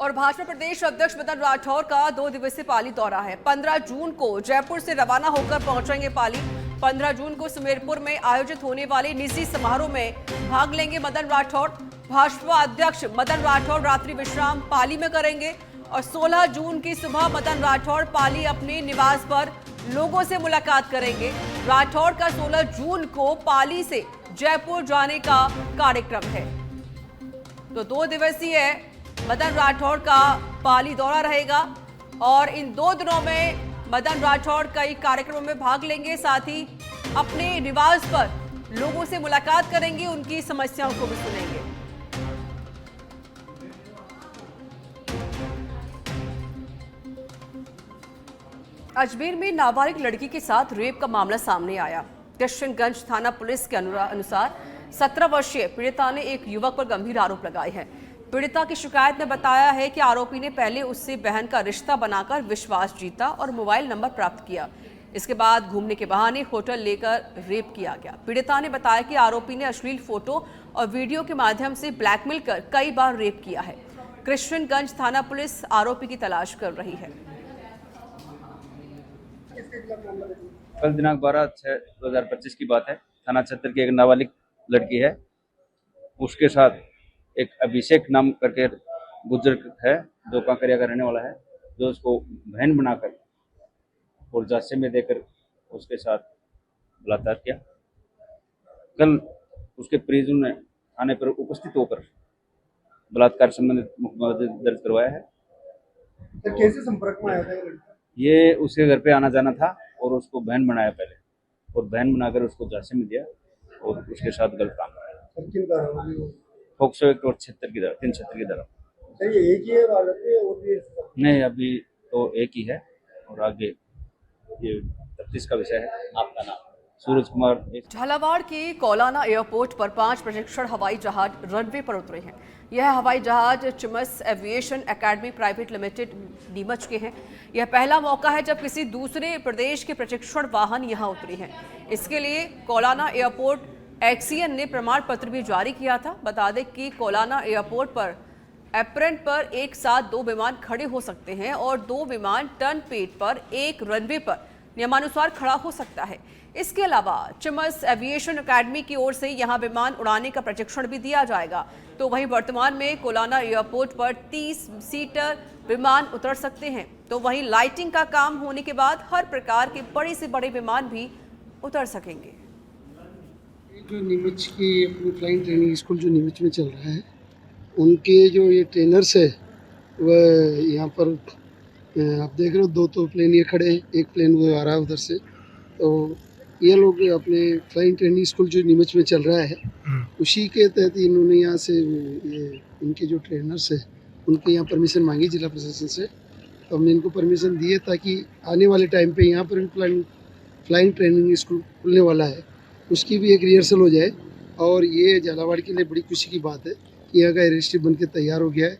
और भाजपा प्रदेश अध्यक्ष मदन राठौर का 2 दिवसीय पाली दौरा है। 15 जून को जयपुर से रवाना होकर पहुंचेंगे पाली। 15 जून को सुमेरपुर में आयोजित होने वाले निजी समारोह में भाग लेंगे मदन राठौर। भाजपा अध्यक्ष मदन राठौर रात्रि विश्राम पाली में करेंगे और 16 जून की सुबह मदन राठौर पाली अपने निवास पर लोगों से मुलाकात करेंगे। राठौर का 16 जून को पाली से जयपुर जाने का कार्यक्रम है। तो 2 दिवसीय मदन राठौर का पाली दौरा रहेगा और इन 2 दिनों में मदन राठौर कई कार्यक्रमों में भाग लेंगे, साथ ही अपने निवास पर लोगों से मुलाकात करेंगे, उनकी समस्याओं को भी सुनेंगे। अजमेर में नाबालिग लड़की के साथ रेप का मामला सामने आया। किशनगंज थाना पुलिस के अनुसार 17 वर्षीय पीड़िता ने एक युवक पर गंभीर आरोप लगाए हैं। पीड़िता की शिकायत में बताया है कि आरोपी ने पहले उससे बहन का रिश्ता बनाकर विश्वास जीता और मोबाइल नंबर प्राप्त किया। इसके बाद घूमने के बहाने होटल लेकर रेप किया गया। पीड़िता ने बताया कि आरोपी ने अश्लील फोटो और वीडियो के माध्यम से ब्लैकमेल कर कई बार रेप किया है। किशनगंज थाना पुलिस आरोपी की तलाश कर रही है। कल दिनांक 12/6/2025 की बात है। थाना क्षेत्र की एक नाबालिग लड़की है, उसके साथ एक अभिषेक नाम करके बुजुर्ग है जो कांकरिया का रहने वाला है, जो उसको बहन बनाकर और जांचे में देकर उसके साथ बलात्कार किया। कल उसके परिजनों ने थाने पर उपस्थित होकर बलात्कार संबंधित मुकदमा दर्ज करवाया है। तो कैसे संपर्क में आया था ये लड़का? ये उसके घर पे आना जाना था और उसको बहन बनाया पहले, और बहन बनाकर उसको जांचे में दिया और उसके साथ गलत काम कराया। और किन कारणों से? फोक्सो एक्ट और 376 की तरफ। सही है, एक ही है वारदात है और भी है? नहीं, अभी तो एक ही है और आगे ये तफ्तीश का विषय है। आपका नाम? सूरज कुमार। झालावाड़ के कोलाना एयरपोर्ट पर 5 प्रशिक्षण हवाई जहाज रनवे पर उतरे हैं। यह हवाई जहाज Chimes aviation academy private limited Neemuch के हैं। यह पहला मौका है जब किसी दूसरे प्रदेश के प्रशिक्षण वाहन यहां उतरे हैं। इसके लिए कोलाना एयरपोर्ट एक्सीएन ने प्रमाण पत्र भी जारी किया था। बता दें कि कोलाना एयरपोर्ट पर एप्रन पर एक साथ 2 विमान खड़े हो सकते हैं और 2 विमान टर्न पेड पर एक रनवे पर नियमानुसार खड़ा हो सकता है। इसके अलावा चिमस एविएशन एकेडमी की ओर से यहां विमान उड़ाने का प्रशिक्षण भी दिया जाएगा। तो वहीं वर्तमान में कोलाना एयरपोर्ट पर 30 सीटर विमान उतर सकते हैं। तो वहीं लाइटिंग का काम होने के बाद हर प्रकार के बड़े से बड़े विमान भी उतर सकेंगे। जो नीमच की अपनी फ्लाइंग ट्रेनिंग स्कूल जो नीमच में चल रहा है, उनके जो ये ट्रेनर्स है वह यहाँ पर आप देख रहे हो 2 तो प्लेन ये खड़े हैं, एक प्लेन वो आ रहा है उधर से। तो ये लोग अपने फ्लाइंग ट्रेनिंग स्कूल जो नीमच में चल रहा है उसी के तहत इन्होंने यहाँ से ये इनके जो ट्रेनर्स है उनके यहाँ परमिशन मांगी जिला प्रशासन से। तो हमने इनको परमिशन दी है ताकि आने वाले टाइम पे यहाँ पर भी फ्लाइंग ट्रेनिंग स्कूल खुलने वाला है, उसकी भी एक रिहर्सल हो जाए। और ये झालावाड़ के लिए बड़ी खुशी की बात है कि यहाँ का एयरस्ट्रिप बन के तैयार हो गया है।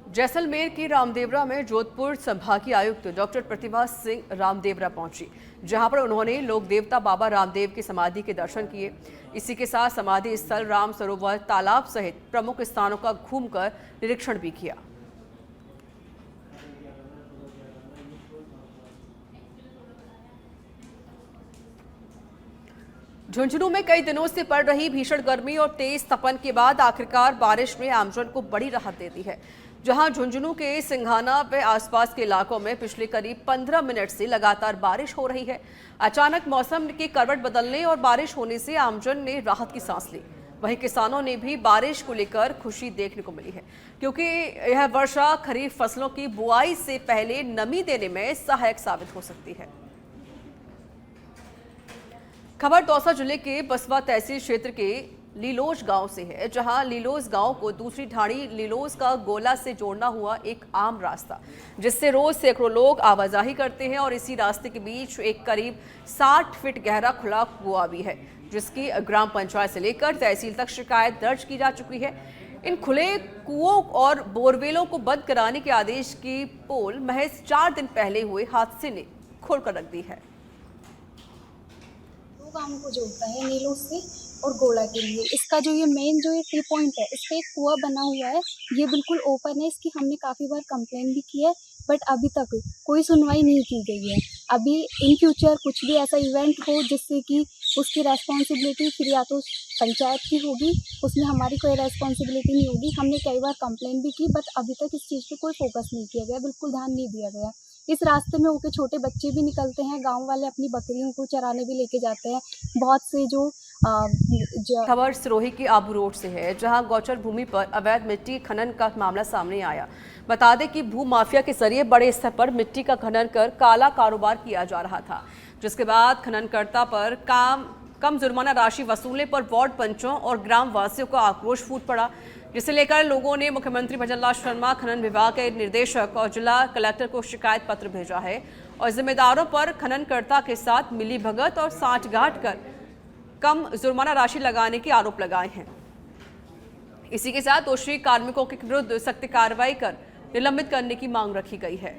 जैसलमेर के रामदेवरा में जोधपुर संभागीय आयुक्त डॉक्टर प्रतिभा सिंह रामदेवरा पहुंची, जहां पर उन्होंने लोक देवता बाबा रामदेव की समाधि के दर्शन किए। इसी के साथ समाधि स्थल, राम सरोवर, तालाब सहित प्रमुख स्थानों का घूमकर निरीक्षण भी किया। झुंझुनू में कई दिनों से पड़ रही भीषण गर्मी और तेज तपन के बाद आखिरकार बारिश ने आमजन को बड़ी राहत दे दी है। जहां झुंझुनू के सिंघाना व आसपास के इलाकों में पिछले करीब 15 मिनट से लगातार बारिश हो रही है। अचानक मौसम की करवट बदलने और बारिश होने से आमजन ने राहत की सांस ली। वहीं किसानों ने भी बारिश को लेकर खुशी देखने को मिली है, क्योंकि यह वर्षा खरीफ फसलों की बुआई से पहले नमी देने में सहायक साबित हो सकती है। खबर दौसा जिले के बसवा तहसील क्षेत्र के लीलोज गांव से है, जहां लीलोज गांव को दूसरी ढाणी लीलोज का गोला से जोड़ना हुआ एक आम रास्ता, जिससे रोज सैकड़ों लोग आवाजाही करते हैं। और इसी रास्ते के बीच एक करीब 60 फीट गहरा खुला कुआं भी है, जिसकी ग्राम पंचायत से लेकर तहसील तक शिकायत दर्ज की जा चुकी है। इन खुले कुओं और बोरवेलों को बंद कराने के आदेश की पोल महज 4 दिन पहले हुए हादसे ने खोलकर रख दी है। गांव को जोड़ता है नीलोज से, और गोला के लिए। इसका जो ये मेन जो ये टी पॉइंट है, इस पे एक कुआं बना हुआ है, ये बिल्कुल ओपन है। इसकी हमने काफ़ी बार कंप्लेन भी की है, बट अभी तक कोई सुनवाई नहीं की गई है। अभी इन फ्यूचर कुछ भी ऐसा इवेंट हो जिससे कि उसकी रेस्पॉन्सिबिलिटी फिर या तो पंचायत की होगी, उसमें हमारी कोई रेस्पॉन्सिबिलिटी नहीं होगी। हमने कई बार कंप्लेन भी की, बट अभी तक इस चीज़ पे कोई फोकस नहीं किया गया, बिल्कुल ध्यान नहीं दिया गया। इस रास्ते में होके छोटे बच्चे भी निकलते हैं, गांव वाले अपनी बकरियों को चराने भी लेके जाते हैं। बहुत से जो खबर सिरोही की आबू रोड से है, जहां गौचर भूमि पर अवैध मिट्टी खनन का मामला सामने आया। बता दें कि भू माफिया के जरिए बड़े स्तर पर मिट्टी का खनन कर काला कारोबार किया जा रहा था, जिसके बाद खननकर्ता पर कम जुर्माना राशि वसूलने पर वार्ड पंचों और ग्राम वासियों का आक्रोश फूट पड़ा, जिसे लेकर लोगों ने मुख्यमंत्री भजनलाल शर्मा, खनन विभाग के निदेशक और जिला कलेक्टर को शिकायत पत्र भेजा है और जिम्मेदारों पर खननकर्ता के साथ मिलीभगत और साठगांठ कर कम जुर्माना राशि लगाने के आरोप लगाए हैं। इसी के साथ दोषी कार्मिकों के विरुद्ध सख्त कार्रवाई कर निलंबित करने की मांग रखी गई है।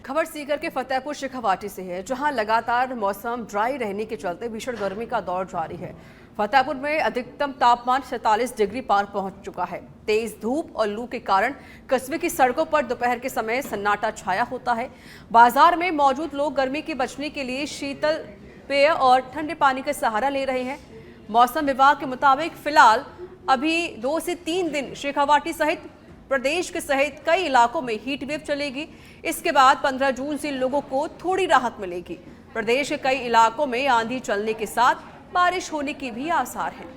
खबर सीकर के फतेहपुर शेखावाटी से है, जहां लगातार मौसम ड्राई रहने के चलते भीषण गर्मी का दौर जारी है। फतेहपुर में अधिकतम तापमान 47 डिग्री पार पहुंच चुका है। तेज धूप और लू के कारण कस्बे की सड़कों पर दोपहर के समय सन्नाटा छाया होता है। बाजार में मौजूद लोग गर्मी के बचने के लिए शीतल पेय और ठंडे पानी का सहारा ले रहे हैं। मौसम विभाग के मुताबिक फिलहाल अभी 2 से 3 दिन शेखावाटी सहित प्रदेश के सहित कई इलाकों में हीट वेव चलेगी। इसके बाद 15 जून से लोगों को थोड़ी राहत मिलेगी। प्रदेश के कई इलाकों में आंधी चलने के साथ बारिश होने के भी आसार हैं।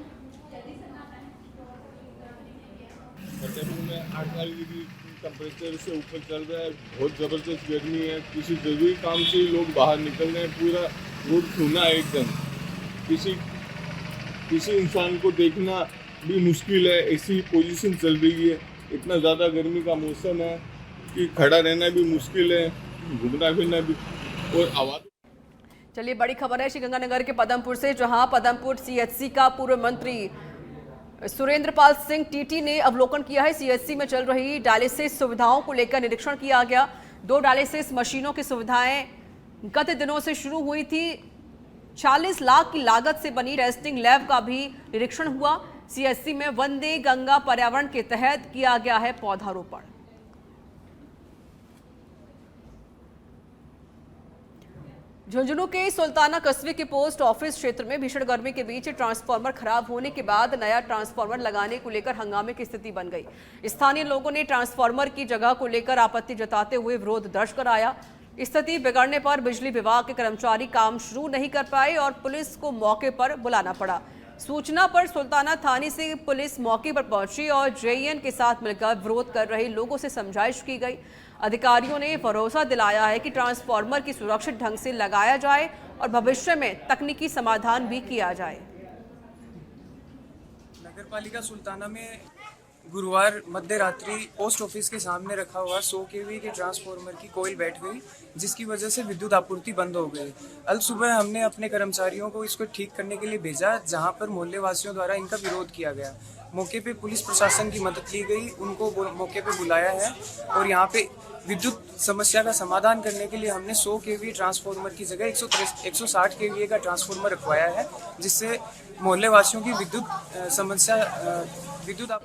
फतेहपुर में 48 डिग्री टेम्परेचर से ऊपर चल रहा है। बहुत ज़बरदस्त गर्मी है। किसी जरूरी काम से लोग बाहर निकल रहे हैं। पूरा रोड सूना है एकदम। किसी इंसान को देखना भी मुश्किल है, ऐसी पोजीशन चल रही है। इतना ज़्यादा गर्मी का मौसम है कि खड़ा रहना भी मुश्किल है, घूमना फिरना भी। और आवाज़ चलिए, बड़ी खबर है श्रीगंगानगर के पदमपुर से, जहां पदमपुर सीएचसी का पूर्व मंत्री सुरेंद्रपाल सिंह टीटी ने अवलोकन किया है। सीएचसी में चल रही डायलिसिस सुविधाओं को लेकर निरीक्षण किया गया। 2 डायलिसिस मशीनों की सुविधाएं गत दिनों से शुरू हुई थी। 40 लाख की लागत से बनी रेस्टिंग लैब का भी निरीक्षण हुआ। सीएचसी में वंदे गंगा पर्यावरण के तहत किया गया है पौधारोपण। झुंझुनू के सुल्ताना कस्बे के पोस्ट ऑफिस क्षेत्र में भीषण गर्मी के बीच ट्रांसफार्मर खराब होने के बाद नया ट्रांसफार्मर लगाने को लेकर हंगामे की स्थिति बन गई। स्थानीय लोगों ने ट्रांसफार्मर की जगह को लेकर आपत्ति जताते हुए विरोध दर्ज कराया। स्थिति बिगड़ने पर बिजली विभाग के कर्मचारी काम शुरू नहीं कर पाए और पुलिस को मौके पर बुलाना पड़ा। सूचना पर सुल्ताना थाने से पुलिस मौके पर पहुंची और जेईएन के साथ मिलकर विरोध कर रहे लोगों से समझाइश की गई। अधिकारियों ने भरोसा दिलाया है कि ट्रांसफार्मर की सुरक्षित ढंग से लगाया जाए और भविष्य में तकनीकी समाधान भी किया जाए। नगरपालिका सुल्ताना में गुरुवार मध्य रात्रि पोस्ट ऑफिस के सामने रखा हुआ 100 kV के ट्रांसफार्मर की कोयल बैठ गई, जिसकी वजह से विद्युत आपूर्ति बंद हो गई। कल सुबह हमने अपने कर्मचारियों को इसको ठीक करने के लिए भेजा, जहां पर मोहल्ले वासियों द्वारा इनका विरोध किया गया। मौके पे पुलिस प्रशासन की मदद ली गई, उनको मौके पे बुलाया है और यहाँ पे विद्युत समस्या का समाधान करने के लिए हमने 100 kV ट्रांसफार्मर की जगह 160 kV का ट्रांसफार्मर रखवाया है, जिससे मोहल्ले वासियों की विद्युत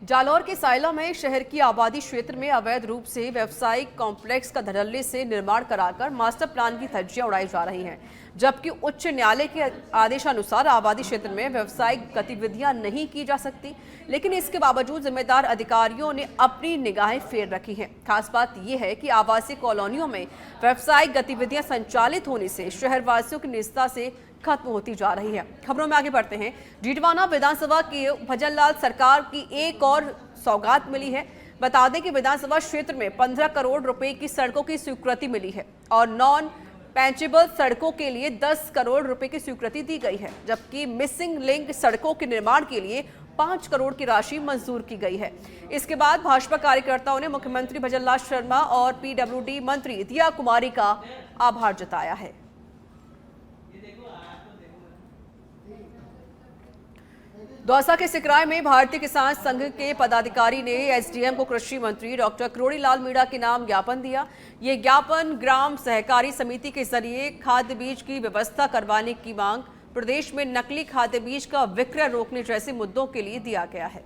जालौर के सायला में शहर की आबादी क्षेत्र में अवैध रूप से व्यावसायिक कॉम्प्लेक्स का धड़ल्ले से निर्माण कराकर मास्टर प्लान की धज्जियां उड़ाई जा रही हैं, जबकि उच्च न्यायालय के आदेशानुसार आबादी क्षेत्र में व्यावसायिक गतिविधियां नहीं की जा सकती, लेकिन इसके बावजूद जिम्मेदार अधिकारियों ने अपनी निगाहें फेर रखी हैं। खास बात यह है कि आवासीय कॉलोनियों में व्यावसायिक गतिविधियां संचालित होने से शहरवासियों की निजता से खत्म होती जा रही है। खबरों में आगे बढ़ते हैं। डीडवाना विधानसभा की भजनलाल सरकार की एक और सौगात मिली है। बता दें कि विधानसभा क्षेत्र में 15 करोड़ रुपए की सड़कों की स्वीकृति मिली है और नॉन पैंचेबल सड़कों के लिए 10 करोड़ रुपए की स्वीकृति दी गई है, जबकि मिसिंग लिंक सड़कों के निर्माण के लिए 5 करोड़ की राशि मंजूर की गई है। इसके बाद भाजपा कार्यकर्ताओं ने मुख्यमंत्री भजनलाल शर्मा और पीडब्ल्यूडी मंत्री दिया कुमारी का आभार जताया है। दौसा के सिकराय में भारतीय किसान संघ के पदाधिकारी ने एसडीएम को कृषि मंत्री डॉक्टर करोड़ीलाल मीणा के नाम ज्ञापन दिया। ये ज्ञापन ग्राम सहकारी समिति के जरिए खाद्य बीज की व्यवस्था करवाने की मांग प्रदेश में नकली खाद्य बीज का विक्रय रोकने जैसे मुद्दों के लिए दिया गया है।